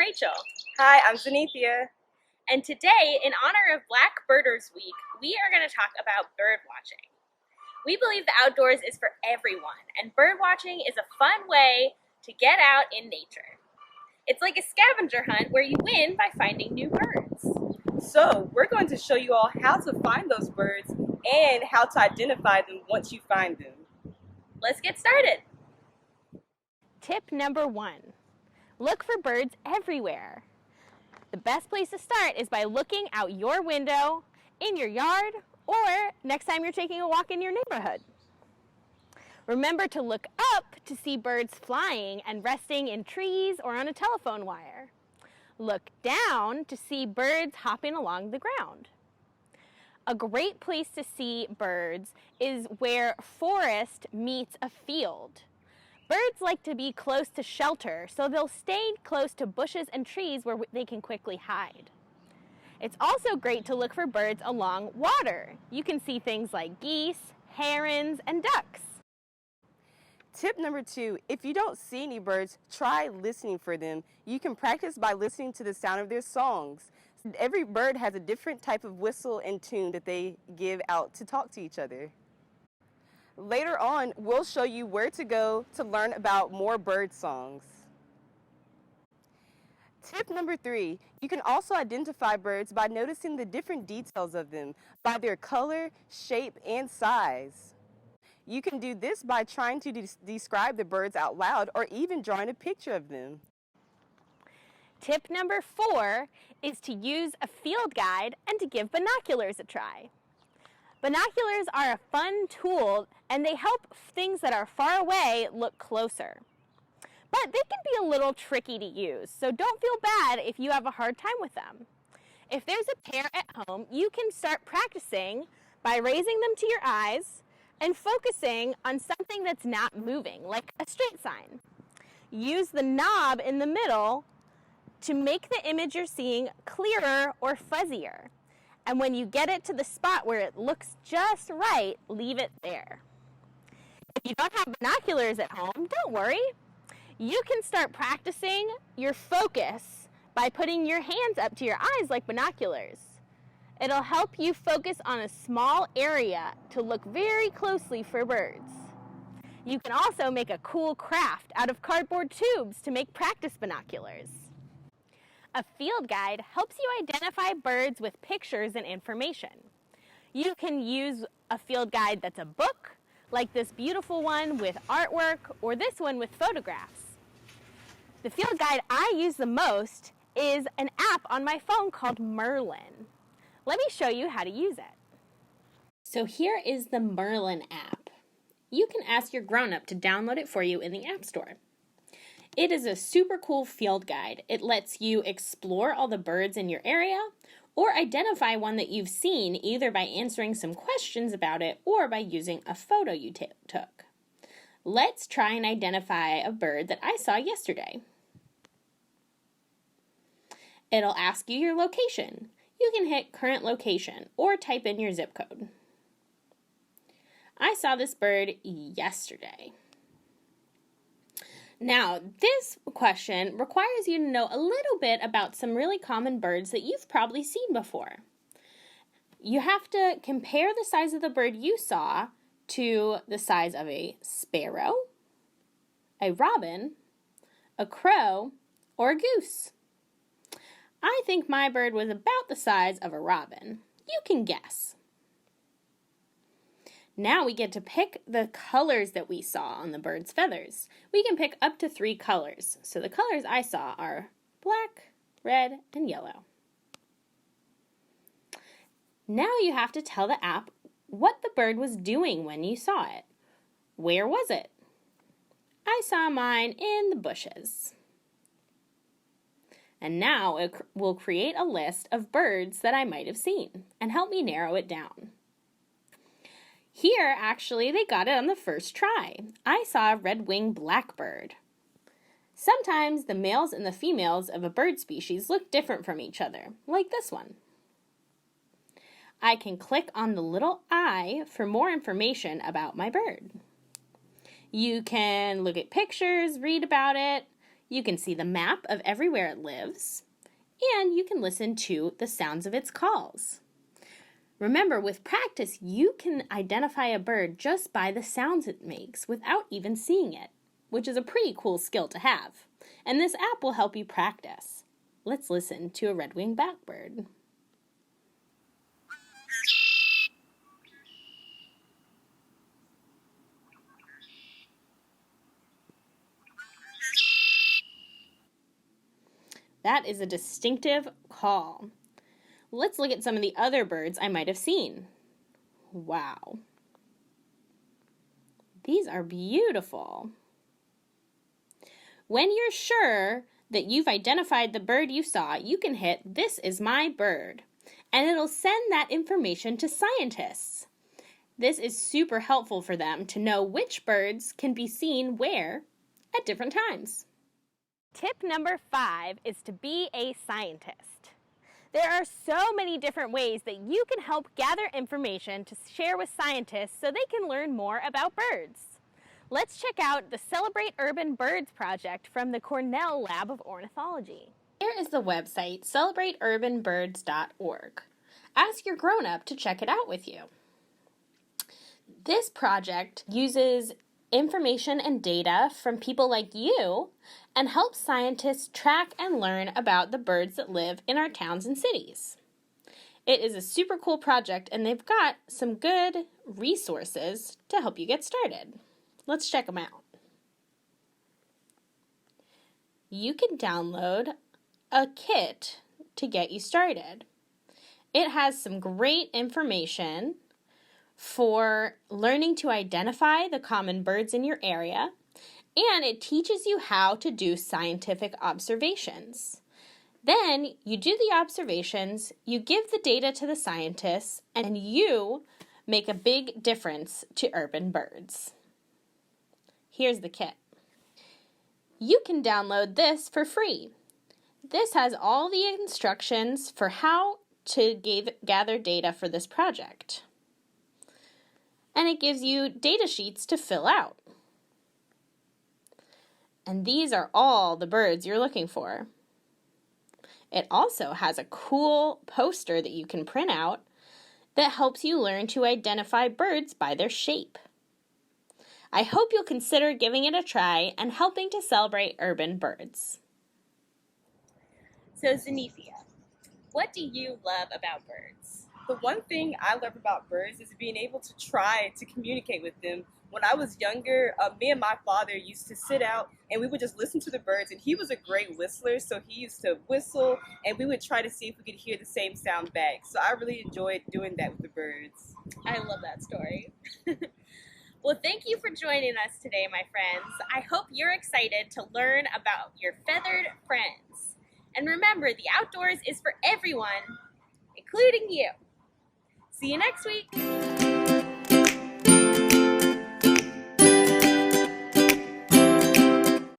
Rachel. Hi, I'm Zenithia. And today, in honor of Black Birders Week, we are going to talk about bird watching. We believe the outdoors is for everyone, and bird watching is a fun way to get out in nature. It's like a scavenger hunt where you win by finding new birds. So, we're going to show you all how to find those birds and how to identify them once you find them. Let's get started. Tip number 1. Look for birds everywhere. The best place to start is by looking out your window, in your yard, or next time you're taking a walk in your neighborhood. Remember to look up to see birds flying and resting in trees or on a telephone wire. Look down to see birds hopping along the ground. A great place to see birds is where forest meets a field. Birds like to be close to shelter, so they'll stay close to bushes and trees where they can quickly hide. It's also great to look for birds along water. You can see things like geese, herons, and ducks. Tip number 2, if you don't see any birds, try listening for them. You can practice by listening to the sound of their songs. Every bird has a different type of whistle and tune that they give out to talk to each other. Later on, we'll show you where to go to learn about more bird songs. Tip number 3, you can also identify birds by noticing the different details of them, by their color, shape, and size. You can do this by trying to describe the birds out loud or even drawing a picture of them. Tip number 4 is to use a field guide and to give binoculars a try. Binoculars are a fun tool and they help things that are far away look closer. But they can be a little tricky to use, so don't feel bad if you have a hard time with them. If there's a pair at home, you can start practicing by raising them to your eyes and focusing on something that's not moving, like a straight sign. Use the knob in the middle to make the image you're seeing clearer or fuzzier. And when you get it to the spot where it looks just right, leave it there. If you don't have binoculars at home, don't worry. You can start practicing your focus by putting your hands up to your eyes like binoculars. It'll help you focus on a small area to look very closely for birds. You can also make a cool craft out of cardboard tubes to make practice binoculars. A field guide helps you identify birds with pictures and information. You can use a field guide that's a book, like this beautiful one with artwork, or this one with photographs. The field guide I use the most is an app on my phone called Merlin. Let me show you how to use it. So here is the Merlin app. You can ask your grown-up to download it for you in the App Store. It is a super cool field guide. It lets you explore all the birds in your area or identify one that you've seen either by answering some questions about it or by using a photo you took. Let's try and identify a bird that I saw yesterday. It'll ask you your location. You can hit current location or type in your zip code. I saw this bird yesterday. Now, this question requires you to know a little bit about some really common birds that you've probably seen before. You have to compare the size of the bird you saw to the size of a sparrow, a robin, a crow, or a goose. I think my bird was about the size of a robin. You can guess. Now we get to pick the colors that we saw on the bird's feathers. We can pick up to 3 colors. So the colors I saw are black, red, and yellow. Now you have to tell the app what the bird was doing when you saw it. Where was it? I saw mine in the bushes. And now it will create a list of birds that I might have seen and help me narrow it down. Here, actually, they got it on the first try. I saw a red-winged blackbird. Sometimes the males and the females of a bird species look different from each other, like this one. I can click on the little eye for more information about my bird. You can look at pictures, read about it. You can see the map of everywhere it lives, and you can listen to the sounds of its calls. Remember, with practice, you can identify a bird just by the sounds it makes without even seeing it, which is a pretty cool skill to have. And this app will help you practice. Let's listen to a red-winged blackbird. That is a distinctive call. Let's look at some of the other birds I might have seen. Wow. These are beautiful. When you're sure that you've identified the bird you saw, you can hit "This is my bird," and it'll send that information to scientists. This is super helpful for them to know which birds can be seen where at different times. Tip number 5 is to be a scientist. There are so many different ways that you can help gather information to share with scientists so they can learn more about birds. Let's check out the Celebrate Urban Birds project from the Cornell Lab of Ornithology. Here is the website celebrateurbanbirds.org. Ask your grown-up to check it out with you. This project uses information and data from people like you and helps scientists track and learn about the birds that live in our towns and cities. It is a super cool project, and they've got some good resources to help you get started. Let's check them out. You can download a kit to get you started. It has some great information for learning to identify the common birds in your area, and it teaches you how to do scientific observations. Then you do the observations, you give the data to the scientists, and you make a big difference to urban birds. Here's the kit. You can download this for free. This has all the instructions for how to gather data for this project. And it gives you data sheets to fill out. And these are all the birds you're looking for. It also has a cool poster that you can print out that helps you learn to identify birds by their shape. I hope you'll consider giving it a try and helping to celebrate urban birds. So, Zenithia, what do you love about birds? The one thing I love about birds is being able to try to communicate with them. When I was younger, me and my father used to sit out and we would just listen to the birds, and he was a great whistler, so he used to whistle and we would try to see if we could hear the same sound back. So I really enjoyed doing that with the birds. I love that story. Well, thank you for joining us today, my friends. I hope you're excited to learn about your feathered friends. And remember, the outdoors is for everyone, including you. See you next week.